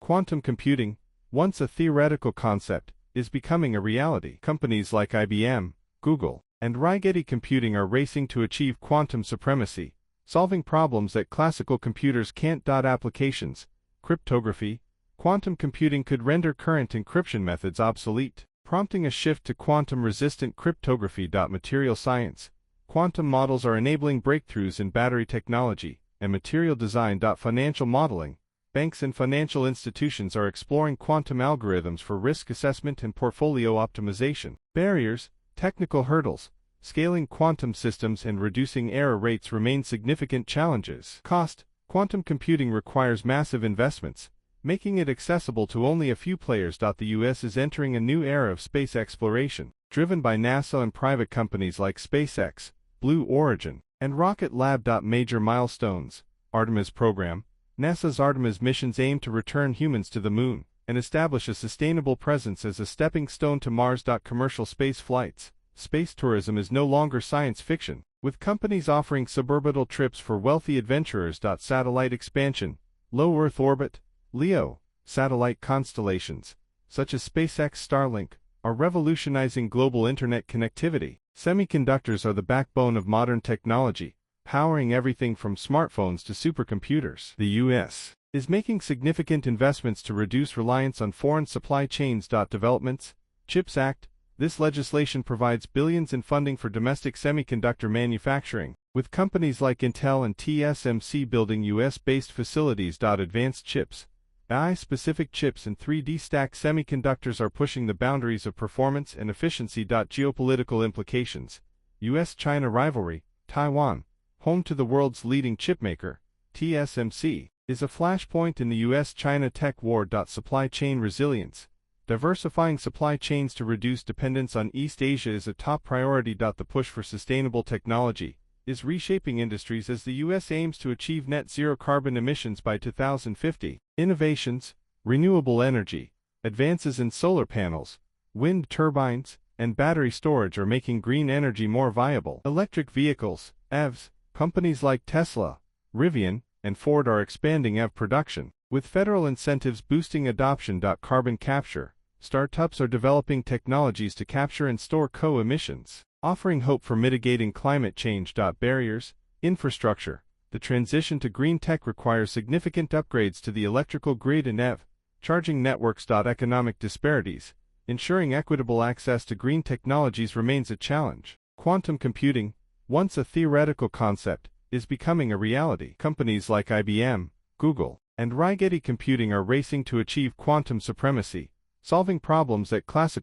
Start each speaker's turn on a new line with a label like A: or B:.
A: Quantum computing, once a theoretical concept, is becoming a reality. Companies like IBM, Google, and Rigetti Computing are racing to achieve quantum supremacy, solving problems that classical computers can't. Applications, cryptography, quantum computing could render current encryption methods obsolete, prompting a shift to quantum-resistant cryptography. Material science, quantum models are enabling breakthroughs in battery technology and material design. Financial modeling, banks and financial institutions are exploring quantum algorithms for risk assessment and portfolio optimization. Barriers, technical hurdles, scaling quantum systems and reducing error rates remain significant challenges. Cost, quantum computing requires massive investments, making it accessible to only a few players. The US is entering a new era of space exploration, driven by NASA and private companies like SpaceX, Blue Origin, and Rocket Lab. Major milestones, Artemis program. NASA's Artemis missions aim to return humans to the Moon and establish a sustainable presence as a stepping stone to Mars. Commercial space flights, space tourism is no longer science fiction, with companies offering suborbital trips for wealthy adventurers. Satellite expansion, low Earth orbit, LEO, satellite constellations, such as SpaceX Starlink, are revolutionizing global internet connectivity. Semiconductors are the backbone of modern technology, powering everything from smartphones to supercomputers. The U.S. is making significant investments to reduce reliance on foreign supply chains. Developments, CHIPS Act. This legislation provides billions in funding for domestic semiconductor manufacturing, with companies like Intel and TSMC building U.S.-based facilities. Advanced chips, AI-specific chips and 3D stacked semiconductors are pushing the boundaries of performance and efficiency. Geopolitical implications, U.S.-China rivalry. Taiwan, home to the world's leading chipmaker, TSMC, is a flashpoint in the U.S.-China tech war. Supply chain resilience, diversifying supply chains to reduce dependence on East Asia is a top priority. The push for sustainable technology is reshaping industries as the U.S. aims to achieve net zero carbon emissions by 2050. Innovations, renewable energy, advances in solar panels, wind turbines, and battery storage are making green energy more viable. Electric vehicles, EVs, companies like Tesla, Rivian, and Ford are expanding EV production, with federal incentives boosting adoption. Carbon capture, startups are developing technologies to capture and store co-emissions, offering hope for mitigating climate change. Barriers, infrastructure, the transition to green tech requires significant upgrades to the electrical grid and EV charging networks. Economic disparities, ensuring equitable access to green technologies remains a challenge. Quantum computing, once a theoretical concept, is becoming a reality. Companies like IBM, Google, and Rigetti Computing are racing to achieve quantum supremacy, solving problems that classical